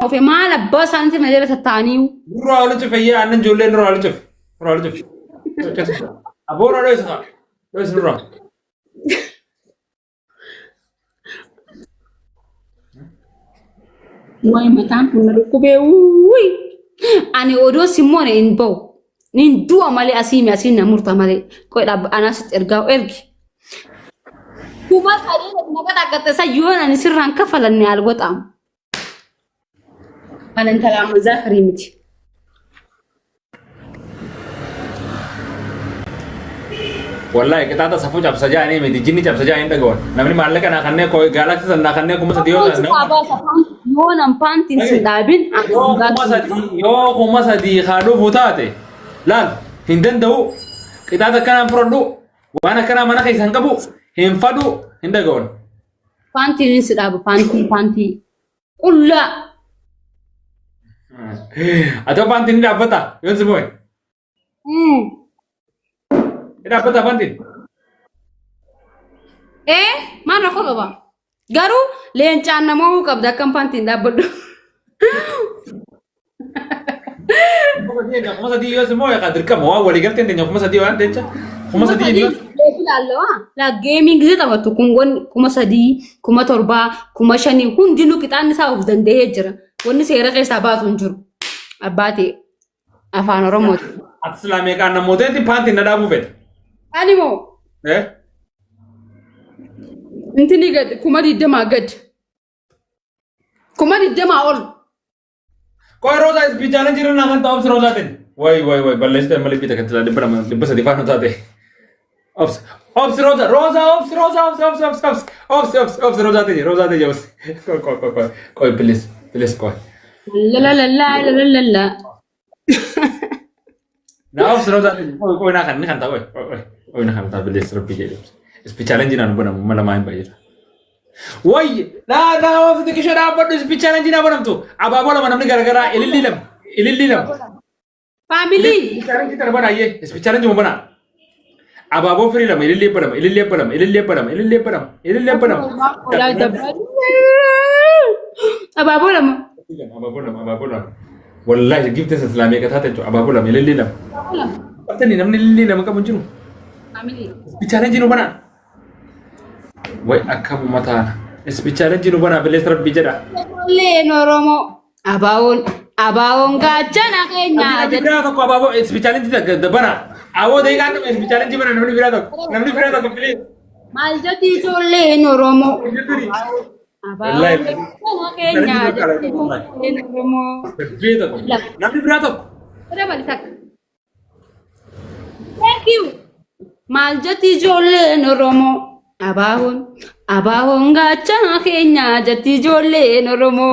وفي ما لباس أنت مجلة التانيو نروح على شوف هي أنا جولين نروح على شوف نروح على شوف أبورا ليس خا ليس نروح واي متان كنا ركوبه وي أنا أودو سيمون إنبو نين دوا مالي أسيمي أسينا مرتا مالي كوي رب أنا سترجعو إرجع كوما سادي نبغى تكتة سيجون أنا سيران كفلني على الوطام أنا أنت لا مزاخري متي والله kita atas safu cap saja ini medi jinni cap saja ini dagon namanya malah kan akannya koi galaksi sana akannya kuma sadio kan yo nampantin sidabin yo kuma sadi khadu futate lan hindan dau kita atas kan produk wana kan mana kai sangkabu hinfadu hindagon pantin sidabu panti ulla atau pantin ini apa ta yon semua ini apa ta pantin mana kau gak garu lencan nama kau kabda kan pantin dapat kuma sadi yo semua ya kadir kamu awal ikan tentenya kuma sadi wan tencha kuma sadi ini la gaming zita watu kungon kuma sadi kuma torba kuma shani hundinu kita ni sa ufdan de hejra woni sera kai sabatu njur abati afano romot aslame kan namodeti pantin nada bufet animo intini gad kuma di dema gad kuma di dema all koi roza is bicara jiran nakan top roza ten wai balas ten malip kita kan di pernah di besar di fano tadi ops roza roza ten ops koi please koi la na ops roza ten koi nakan tahu koi nakan tahu please terus jadi is bicara jiran pun malah main bayar woi nah ops itu kisah apa tuh bicara jiran pun tuh apa mana namanya gara-gara ililam family bicara kita mana ye bicara cuma mana ababo free lam ililli padam ababo lam wallahi gift islamiyya ka tata ababo lam ililli lam patani namni ililli lam ka bunjinu family bicara jinu mana wai akamu mata bicara jinu mana beles rabbi jada le noromo abawon gajana kenya jadi aku ababo bicara jinu bana awo dai kan bicara jinu mana namni bira to please maljati cholle noromo wallahi kenya noromo namni bira to thank you maljati cholle noromo abawon gajana kenya jati cholle noromo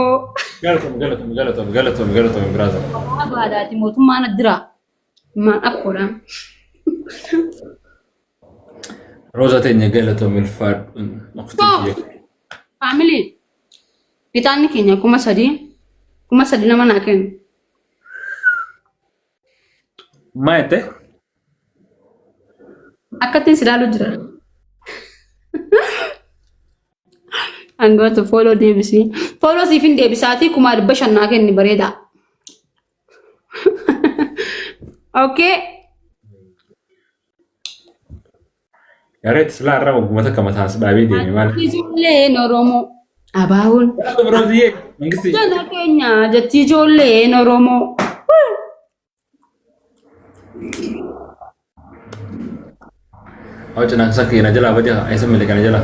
galatom brother abada timotu mana dira ma akora roza tenya galatom ilfad naqti family itani kenya kuma sadi nama naken maete akatin sidalu jira I'm going to follow DBC. Follow Sifin Debisati Kumar Bashan Naken Nibareda. Okay. Yaret sila raw gumata kamatas babi de mal. Tijole noromo abawul. Roziye mangisi. Jana Kenya jatijole noromo. Aw jana sakki na jala baja ay samme le kana jala.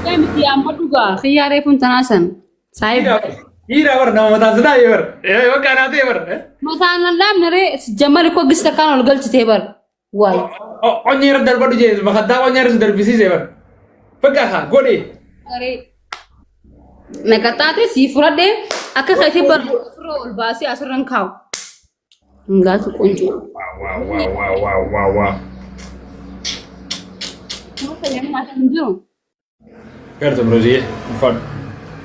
Kami Maduga khiyare pun tanasan. Sahib. Ira war na mata sada yer. Wa kana te yer. Masana lam nare jamal ko gista kan ol galti tebar. Why? Onyer dar badu je makada onyer dar bisi yer. Pagaha godi. Are nakatate si furade aka khayti bar frol basi asuran khaw. Enggak su kunju. Wow. Masa yang macam tu. Kerja Roziye, fad.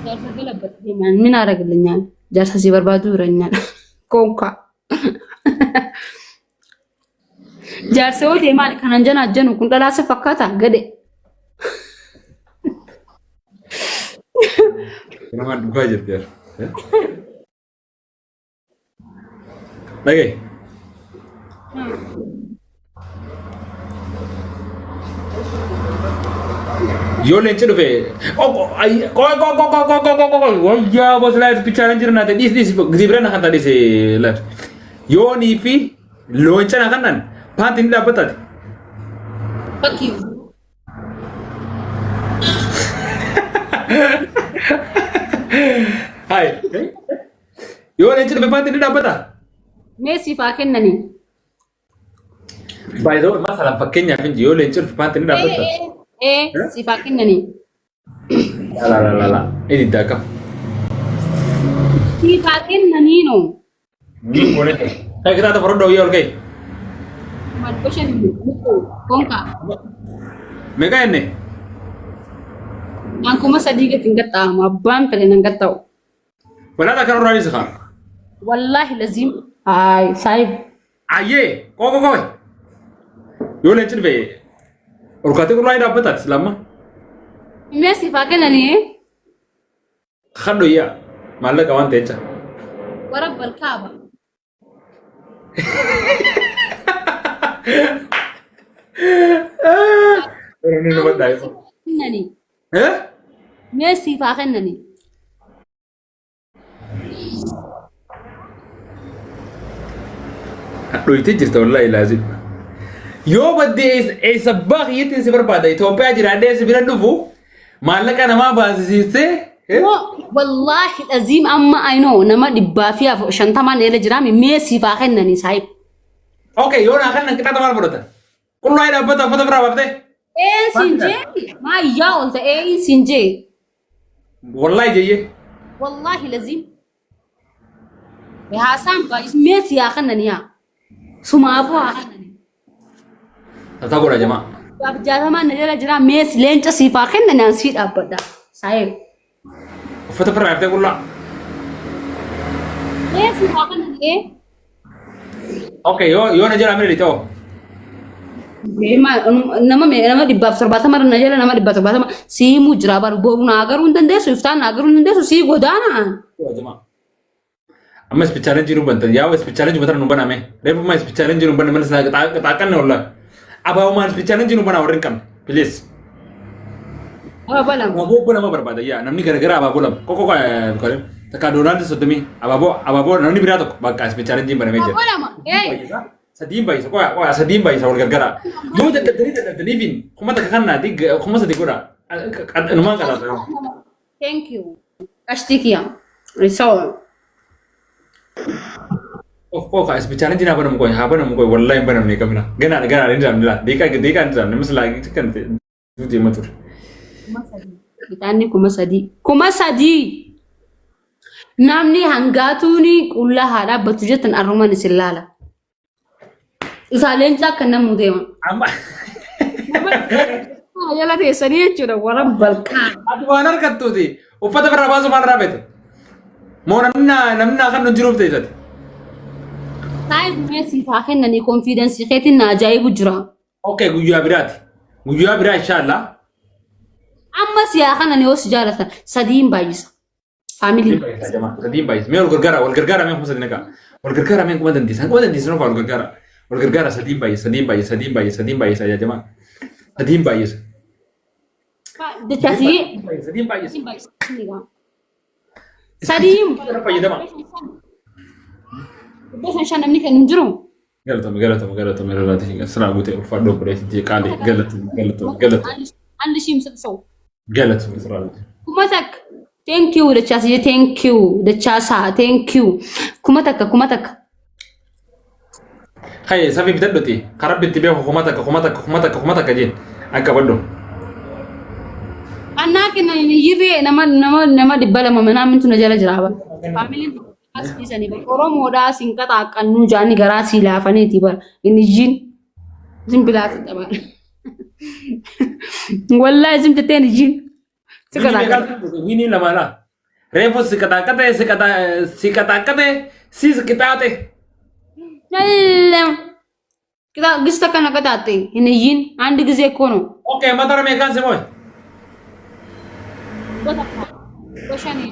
Jarsa galabat diman minara gelnya. Jarsa si barbadu ranya. Konka. Jarsa o diman kanan jana janu kun dala se fakata gade. Kenapa duga aja biar? Lagi. Yo leenci dhufe wayyaa bos laayit pichaadhaan jiran naate dhiis gibirana kan taate laat yoonii fi looncana kanan paantiin dhaabbataati. Fuck you. Hai yoo leenci dhufe paantiin dhaabbata. Meesii faa kennanii. Baay'ee masalaan fakkeenyaaf yoo leenci dhufe paantiin dhaabbata. Si faa kennanii. La. Ini dagang. Si faa kennanii no. Boleh. Kayak kita ada produk ya, oke. Mal boshan konka. Mega ini. Ang kuma sadii gatiin gatta'amu abbaan fedhe nan gatta'u. Wala tak kalau rani sekarang. Wallahi lazim. Ay sahib. Aye, kok. Yo leenci dhufe. Urkati kun lain dapat selama. Meesii faa kennanii. Khado ya, malah kawan teca. Warabbal kaaba. Orang ini dapat dah. Kennanii. Eh? Meesii faa kennanii. Aduh itu cerita wallahi lazim. Yoo badde sabaa kiyyatiin si barbaada Itoophiyaa jiraadhee si bira dhufu maallaqa namaa baasisiistee. Wallahi lazim amma ayinoo nama 250 eela jiraami meesii faa kennanii saayib. Okay, yoo naa kan qixaata maal fudhatan? Qullaa dhaabbata uffata biraa baaftee? Sinjee maa yaa ol ta'ee sinjee. Wallahi jeyyee. Wallahi lazim. Haasaan baay'is meesii haa kennanii haa. Sumaafuu haa kennanii. Tata godha jamaa. Jaatamaan na jala jira mees leenca siifaa kennanii an sii dhaabbadha. Saayib. Uffata biraa baaftee qullaa. Meesii faa kennanii. Okay, yoo na jala amiri ta'oo. Nama 170 na jala nama 170 siimuu jira baru boru na agaruu hin dandeessu iftaan na agaruu hin dandeessu sii godaana. Amma ispichaaleen jiru bantan yaa ispichaaleen jiru bantan nu baname. Reefu ma ispichaaleen jiru baname malas xaaqanne wallaahi. Abaabu maan ispichaaleen jiru bana warreen qabne. Please. Abaabu lama. Abaabu lama barbaada yaa namni garagara abaabu lama. Koko takka Doonaald Sodomii abaabu namni biraa tokko bakka ispichaaleen jiru baname jira. Abaabu lama. Sadiin bayisa sadiin bayisa wal gargara. Yoo daddanii fin kuma takka kan naati kuma sadi godha. Numaan qadaata. Thank you. Ashtikiya. Risawa. Oh, ispichaaleen jiru apa namu apa namu wallahi apa namu ni kamera. Gana ni dalam lah. Dika ni mesti lagi kan tu dia matur. Kita ni kuma sadi. Namni hangatuni kulla hada batujatan arroman silala. Isalen tak kena mudema. Amma. Ayala te sani chura waram balkan. Atu wanar kattu ti. Uffata barabasu man rabet. Mo namna kan nujuruf te jat. Saayib meesii faa kennanii konfiidensii keetiin na ajaa'ibu jira. Okay, guyyaa biraati. Guyyaa biraa inshallah. Amma siyaa kanani yoo si jaalatan sadiin baay'isa. Faamilii. Sadiin baay'isa. Mee wal gargaara mee kuma sadii naqa. Wal gargaara mee kuma dandeessan wal gargaara. Wal gargaara sadiin baay'isa yaa jamaa. Sadiin baay'isa. Sadiin baay'isa. Sadiin. Fayyadama. Besan shan namni kan jiru. Galatama irratti sira guutee ulfaadhoo godheetti qaalee galatama. Andi shimsa sau. Galatama sira guutee. Kuma takka. Thank you da chasi thank you da chasa thank you. Kuma takka. Hai safi bitadoti karabbitti beeku kuma takka jeen akka baddo. Anna kenna yirre nama dibbalama manaamintu na jala jiraaba. Faamiliin asisani ba Oromoodhaa sinqata qannu jaani garaa si laafaniiti bara inni jin bilaati qaba. Wallahi zimteteen jin. Wini lama la. Reefo sikataakate siskitaate. Nallam. Kita gista kana kataate inni jin andi gize kono. Okay, matara meekan semoy. Boshani.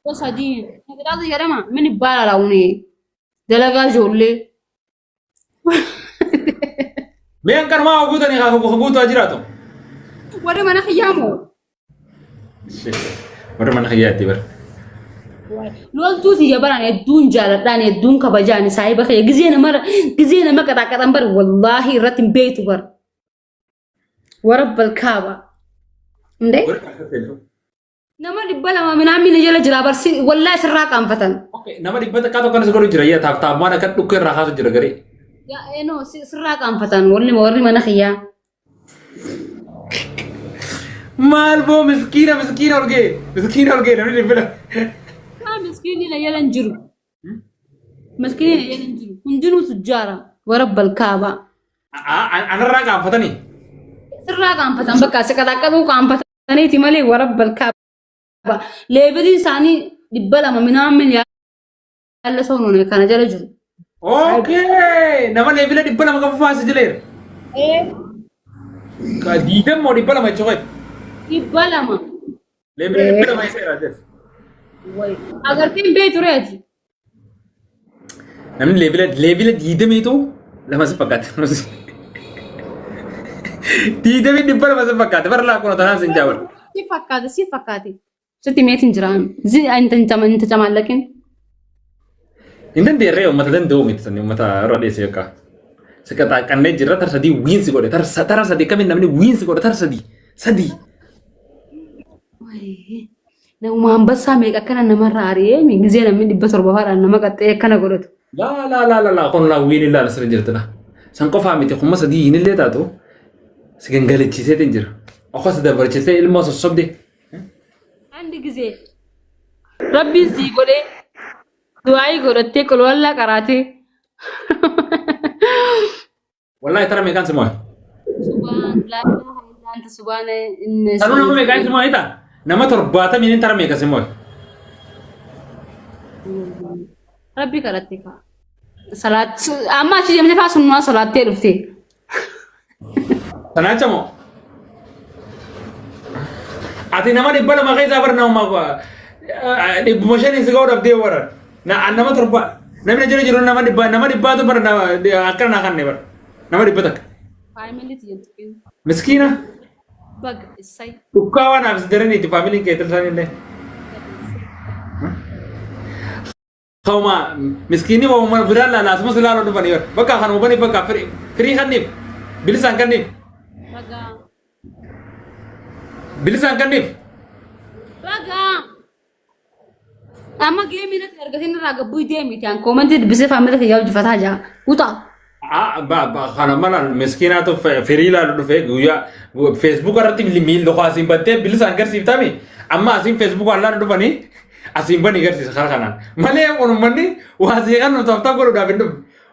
Sadii. Nagaraatu jedhama mini baala laawune. دلقا جولي مين كان ما وجودني خبوط أجراته ورا ما نخيامو مرة ما نخياتي بر لول توسي جبران يدون جالتان يدون كبجاني سايبا خي جزينا ما كتا كتا بر والله رتم بيتو بر ورب الكعبة ندي نما دبلا ما من عمي نجلا جرا برسي والله سراك ام فتن اوكي نما دبتا كاتو كان سكرو جرا تاب ما نكت دوكر راحه جرا غري يا انو سراك ام فتن ورني ما نخيا مال بو مسكينه ورقي نمني دبلا مسكين لا يلنجرو مسكين لا يلنجرو كنجنو سجارة ورب الكعبة انا راك ام فتني سراك ام فتن بكا سكتا كدو كام فتني تمالي ورب الكعبة ليبدي ساني دبلا ما من عمل يا الله سونو كان جل جرو اوكي نما ليبلا دبلا ما كفاس جلير ايه كديدم مو دبلا ما تشوي دبلا ما ليبلا دبلا ما يصير هذا وي اگر كان بيت ريتي نمن ليبلا ديدم يتو لما سفكات ديدم دبلا ما سفكات برلا كنا تنان سنجاور سي فكاتي ستي ميتين جرام زي انت جمال لكن Intan dia reo mata dan do mit sani mata rode seka. Sekata kanne jirra tar sadi win si gode tar sadi kami namni win si gode tar sadi. Na umam basa me kana namara ari mi gizena mi dibba sorba fara nama katte kana godot. La kon la win illa nasr jirtana. San ko famiti khumma sadi in le tato. Segen galichi setin jir. Akhas da barchete ilmo sobde. Andi gize. Rabbi si gode دعائي قرأتي كل والله قرأتي والله ترى ميكان سموه سبحان لا إله إلا أنت سبحان إن ترى نما ميكان سموه إيتا نما ترباتا مين ترى ميكان سموه ربي قرأتي كا صلاة أما شيء من فاس الناس صلاة تلفتي تناچا مو أتي نما دبلا ما غير زبر نوما دب مشاني سكور أبدي ورا nama terba namanya jero nama dibba tu bar akan akan ne bar nama dibba tak family tiyentukin miskina bag isai ukawa na absderani ti family ke telsani le khauma miskini wa umar birala la asma salalo do bani baka khan bani baka free khanif bilisan kanif baga bilisan kanif baga أما جيمي نترجسين راجع بودي ميتان كومنتي بس فاميلي كي يوجد فتح جا وطا با خانا مالا مسكينة تو فريلا لو في جويا فيسبوك أرتي ميل لو خاسين بنتي بيلس أنكر سيفتامي أما أسين فيسبوك الله لو بني أسين بني كر سيس خانا مالي أقول مني وأسين كان نتوقع كورو دابندو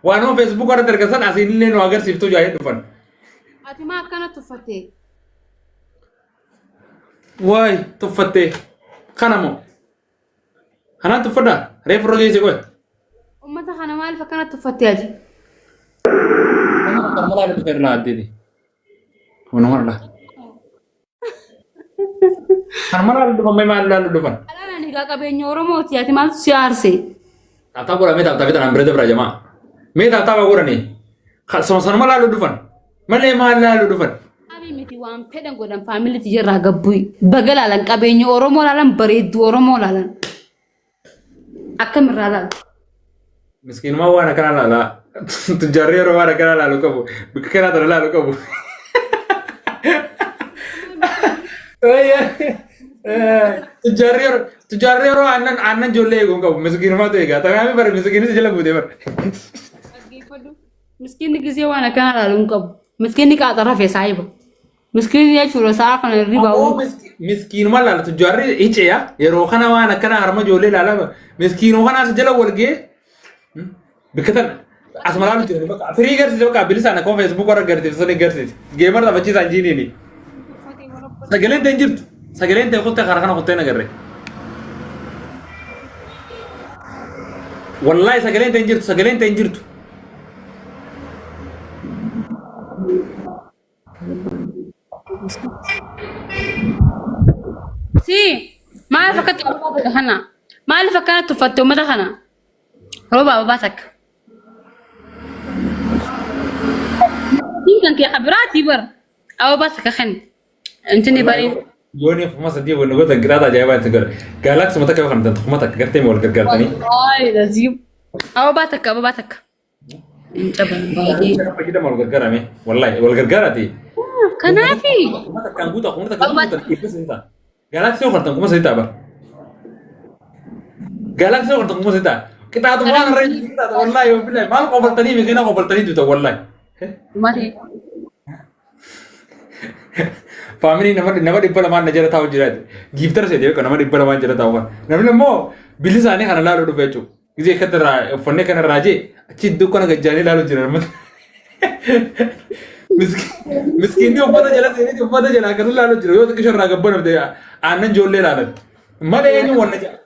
وانو فيسبوك أرتي ترجسان أسين لين وأجر سيفتو جاي دفن أتي ما كانت تفتي واي تفتي خانا مو خانا تفدا ريف روجي سيكوي أمتها خانا مال فكانت تفتي أجي أنا مالا لو فير لا دي ونمر لا خانا مالا لو مي مالا لو دفن أنا نيجا كبيني أورموتي أتي مال سيارسي Tata gua meta tapi tanam berada berjama. Meta tata gua ni. Sama malah lu dufan. Malah malah lu dufan. Abi miti wan pedang godam family ti jera gabbui. Bagala lan kabenyo oromo lalan baridu oromo lalan. Akam ralan. Miskin mau anak kana lala. Tujari orang anak kana lalu kabu. Bukana tanah lalu kabu. Oh iya. Tujari orang anan jolle gong kabu. Miskin mau tu ega. Tapi kami baru miskin itu jelas bude bar. Miskin ni kisi wana kana lalu kabu. Miskin ni ka taraf sahib. Miskin ya churo sa kana riba. Oh miskin malah tujari ice ya. Ya rohana wana kana arma jolle lala. Miskin rohana sejelas warga. Bikatan asmalan tu ni baka free garsi baka bilisana kon Facebook orang garsi sone garsi gamer da bachi sanjini ni sagalen te khutta kharkhana khutte na garre wallahi sagalen te injirtu si ما فكرت أنا ما فكرت تفتو ماذا خنا روبا باباتك يمكن كي خبراتي بر او بس كخن انتني بارين يوني في مصر دي ونقول لك قراءة جايبة تقول جالاكس متى كيف خمدت خمتك قرتي ولا قرقرتني والله لازم او باتك انت بنبادي كده ما القرقرة مي والله والقرقرة دي كنافي خمتك كان قوتا خمتك بس انت جالاكس وخرتم كم سيدا بر جالاكس وخرتم كم سيدا kita tuh mana range kita tuh wallahi billahi mal kau bertani begini kau bertani itu tuh wallahi مالي family nama di mana mana jara tahu jara gifter sih dia kan nama di mana mana jara tahu kan nama mau bilis aneh karena lalu udah becu jadi kata phone karena raja ciddu kan agak jani lalu jara mat miskin dia pada jalan sini dia pada jalan kan lalu jara itu kisah raga benar dia anan jolle lalu mana ini warna jara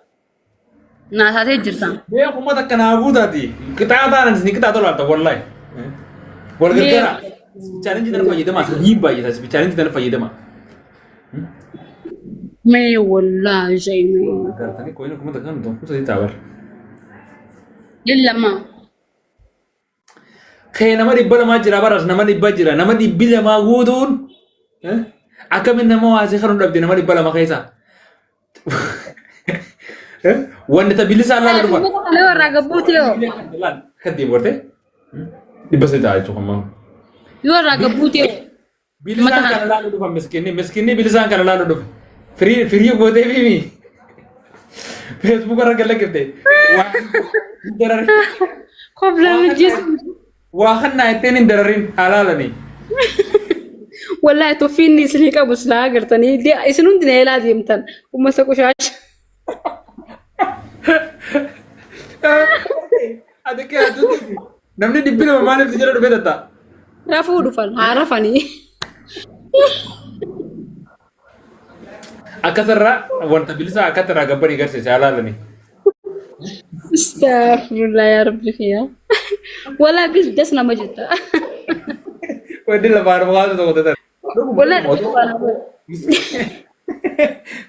ناس هذه جرتان dia aku mata kena abu tadi kita ada nanti kita tuh lalu wallahi wallahi kira challenge itu apa jadi mas hibah ya sih challenge itu apa jadi mas مي والله شيء مي Tadi koinnya kamu tekan tuh, aku tadi tawar. إلا ما Kayak nama di bala majira baras, nama di bajira, nama di bila magudun. Akamin nama wasi kan udah nama di bala makaisa. Wanda tabilisa Allah lupa. أنا ورا قبوتيو Kan di borte? Di bahasa itu kamu. يورا قبوتيو Bilisan kan lalu lupa miskin ni bilisan kan lalu lupa. Free bote bibi. Facebook orang galak gitu. Wah, dararin. قبل الجسم Wah kan naitenin dararin halal nih. والله توفيني سليك أبو سلاجر تاني دي يسنون دي لا دي متن وما سكوشاش Ada kayak itu. Namanya di film mana sih jalan beda tak? رافو دفن عرفني Akasara, wanita bilisa akatara gabari garse halal nih. استغفر الله يا ربي فيها ولا قلت دسنا مجد Wadi lebar banget tuh kata. ولا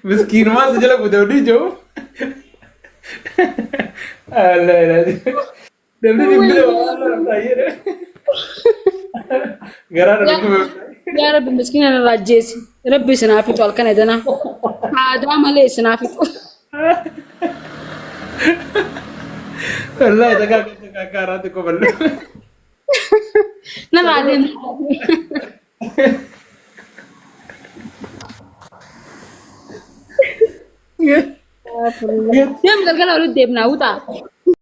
Miskin mas jalan udah jauh. Allah. Namanya di film mana aja. Gara يا رب مسكين انا راجيس ربي سنافي طول كان دنا هذا عمل سنافي Allah itu kakak ratu kau beli. لا بعدين يوم قال له ولد ابن اوتا